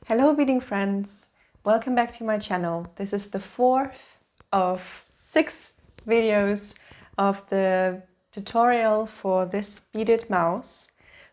Hello beading friends, welcome back to my channel. This is the fourth of 6 videos of the tutorial for this beaded mouse.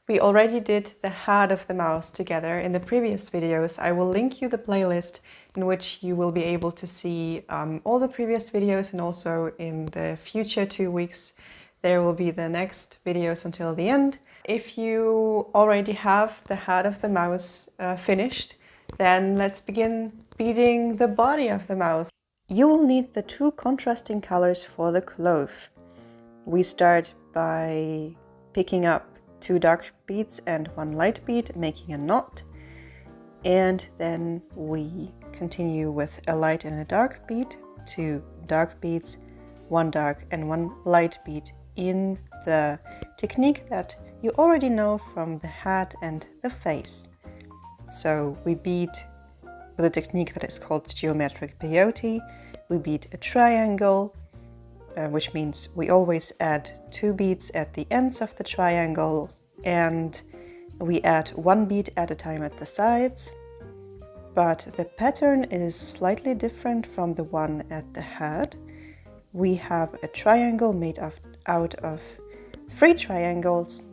We already did the head of the mouse together in the previous videos. I will link you the playlist in which you will be able to see all the previous videos, and also in the future 2 weeks there will be the next videos until the end. If you already have the head of the mouse finished, then let's begin beading the body of the mouse. You will need the 2 contrasting colors for the cloth. We start by picking up 2 dark beads and 1 light bead, making a knot. And then we continue with a light and a dark bead, 2 dark beads, 1 dark and 1 light bead in the technique that you already know from the head and the face. So we bead with a technique that is called geometric peyote. We bead a triangle, which means we always add 2 beads at the ends of the triangle, and we add 1 bead at a time at the sides. But the pattern is slightly different from the one at the head. We have a triangle made out of 3 triangles.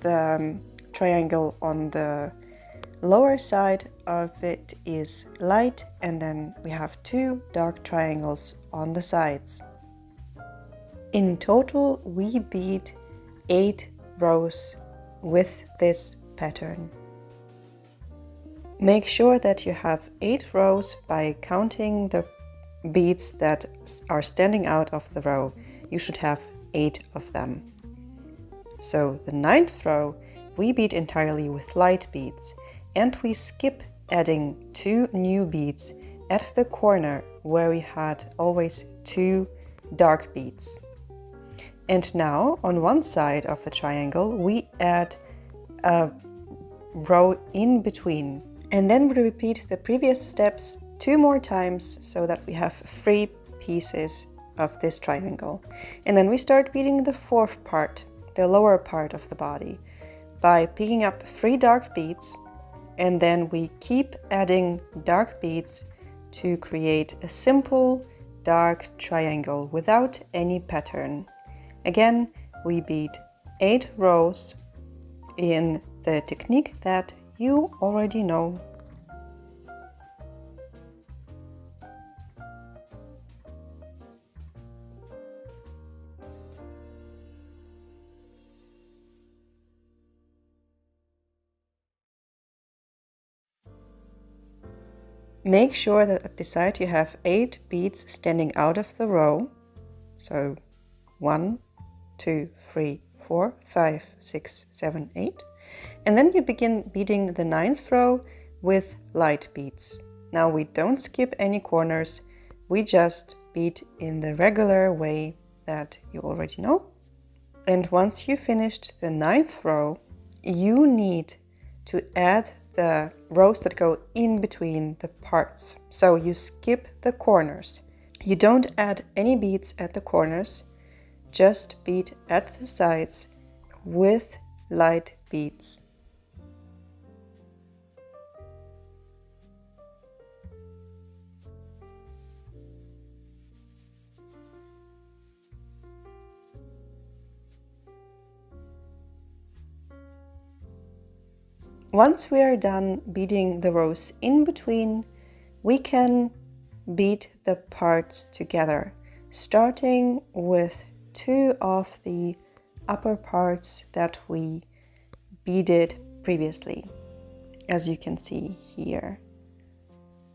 The triangle on the lower side of it is light, and then we have 2 dark triangles on the sides. In total we bead 8 rows with this pattern. Make sure that you have 8 rows by counting the beads that are standing out of the row. You should have 8 of them. So the 9th row we bead entirely with light beads, and we skip adding 2 new beads at the corner where we had always 2 dark beads. And now on one side of the triangle we add a row in between, and then we repeat the previous steps 2 more times so that we have 3 pieces of this triangle. And then we start beading the 4th part, the lower part of the body, by picking up 3 dark beads, and then we keep adding dark beads to create a simple dark triangle without any pattern. Again, we bead 8 rows in the technique that you already know. Make sure that at the side you have 8 beads standing out of the row. So 1, 2, 3, 4, 5, 6, 7, 8. And then you begin beading the 9th row with light beads. Now we don't skip any corners, we just bead in the regular way that you already know. And once you finished the 9th row, you need to add the rows that go in between the parts. So you skip the corners. You don't add any beads at the corners, just bead at the sides with light beads. Once we are done beading the rows in between, we can bead the parts together, starting with 2 of the upper parts that we beaded previously, as you can see here.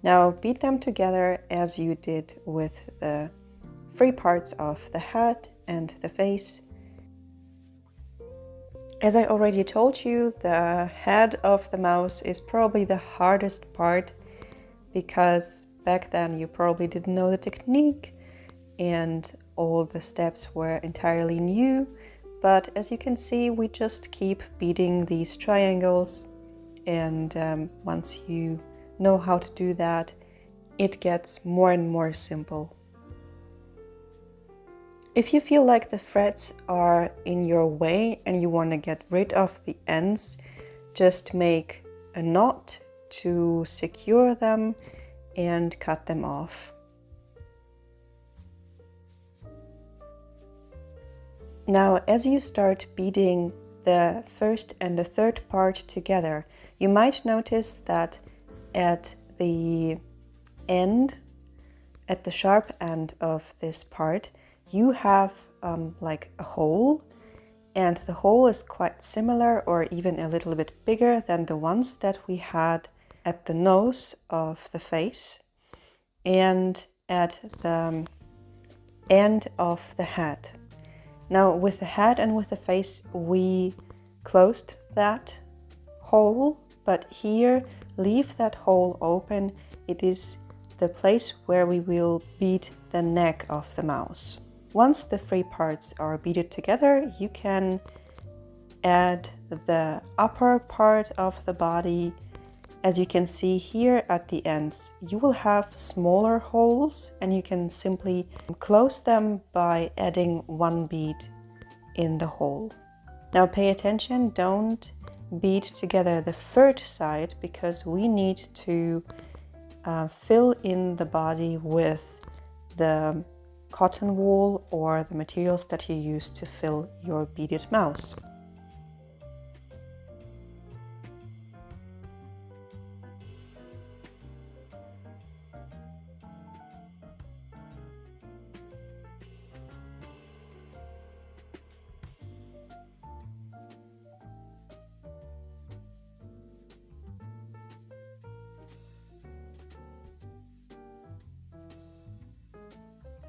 Now bead them together as you did with the 3 parts of the head and the face. As I already told you, the head of the mouse is probably the hardest part, because back then you probably didn't know the technique and all the steps were entirely new. But as you can see, we just keep beading these triangles, and once you know how to do that, it gets more and more simple. If you feel like the threads are in your way and you want to get rid of the ends, just make a knot to secure them and cut them off. Now, as you start beading the first and the third part together, you might notice that at the end, at the sharp end of this part, you have like a hole, and the hole is quite similar or even a little bit bigger than the ones that we had at the nose of the face and at the end of the head. Now, with the head and with the face, we closed that hole, but here, leave that hole open. It is the place where we will bead the neck of the mouse. Once the three parts are beaded together, you can add the upper part of the body. As you can see here at the ends, you will have smaller holes, and you can simply close them by adding one bead in the hole. Now pay attention, don't bead together the third side, because we need to fill in the body with the cotton wool or the materials that you use to fill your beaded mouse.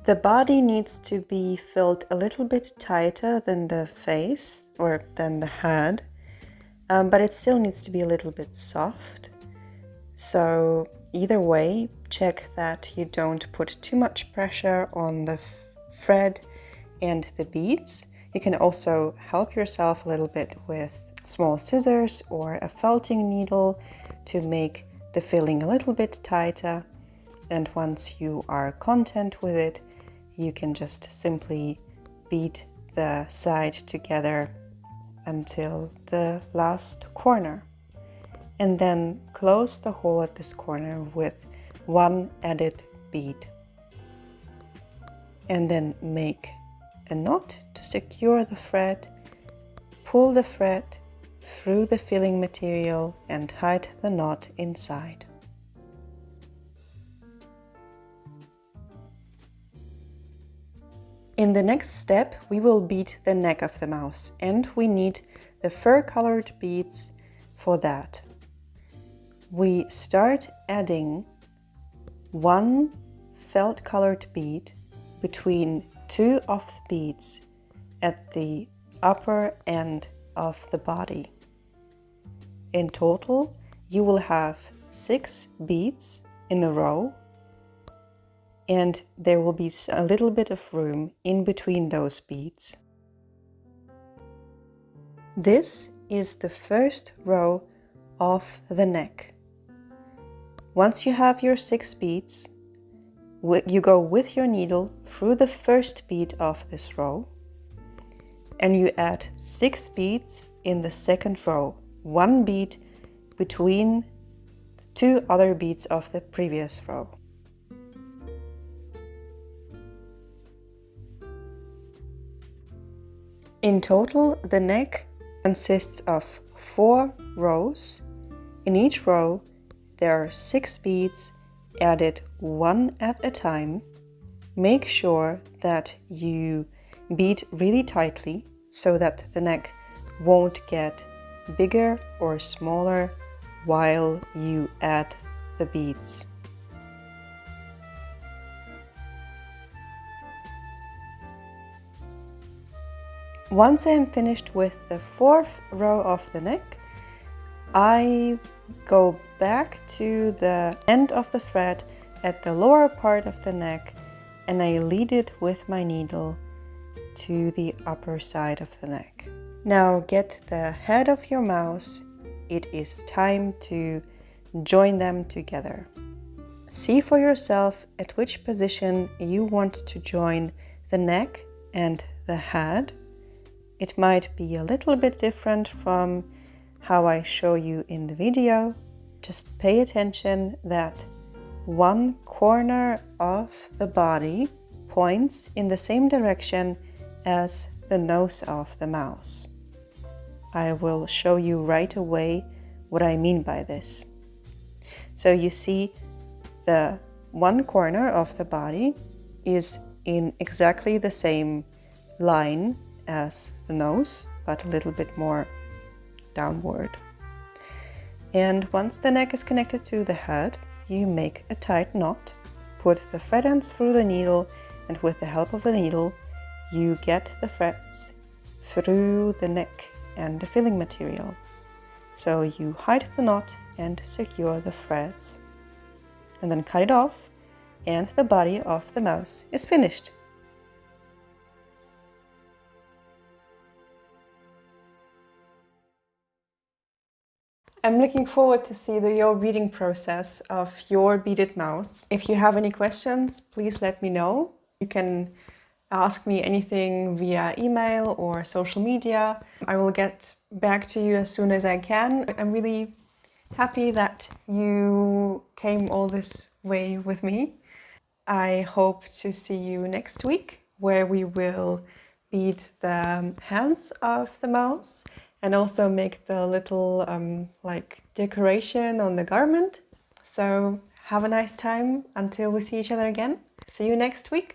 The body needs to be filled a little bit tighter than the face or than the head, but it still needs to be a little bit soft. So either way, check that you don't put too much pressure on the thread and the beads. You can also help yourself a little bit with small scissors or a felting needle to make the filling a little bit tighter. And once you are content with it, you can just simply bead the side together until the last corner. And then close the hole at this corner with one added bead. And then make a knot to secure the thread, pull the thread through the filling material and hide the knot inside. In the next step, we will bead the neck of the mouse, and we need the fur-colored beads for that. We start adding one felt-colored bead between two of the beads at the upper end of the body. In total, you will have 6 beads in a row, and there will be a little bit of room in between those beads. This is the first row of the neck. Once you have your 6 beads, you go with your needle through the first bead of this row, and you add 6 beads in the second row, 1 bead between the 2 other beads of the previous row. In total, the neck consists of 4 rows. In each row, there are 6 beads added one at a time. Make sure that you bead really tightly so that the neck won't get bigger or smaller while you add the beads. Once I am finished with the 4th row of the neck, I go back to the end of the thread at the lower part of the neck, and I lead it with my needle to the upper side of the neck. Now get the head of your mouse. It is time to join them together. See for yourself at which position you want to join the neck and the head. It might be a little bit different from how I show you in the video. just pay attention that one corner of the body points in the same direction as the nose of the mouse. I will show you right away what I mean by this. So you see, the one corner of the body is in exactly the same line as the nose, but a little bit more downward. And once the neck is connected to the head, you make a tight knot, put the thread ends through the needle, and with the help of the needle, you get the threads through the neck and the filling material. So you hide the knot and secure the threads. And then cut it off, and the body of the mouse is finished. I'm looking forward to see your beading process of your beaded mouse. If you have any questions, please let me know. You can ask me anything via email or social media. I will get back to you as soon as I can. I'm really happy that you came all this way with me. I hope to see you next week, where we will bead the hands of the mouse and also make the little like decoration on the garment. So have a nice time until we see each other again. See you next week.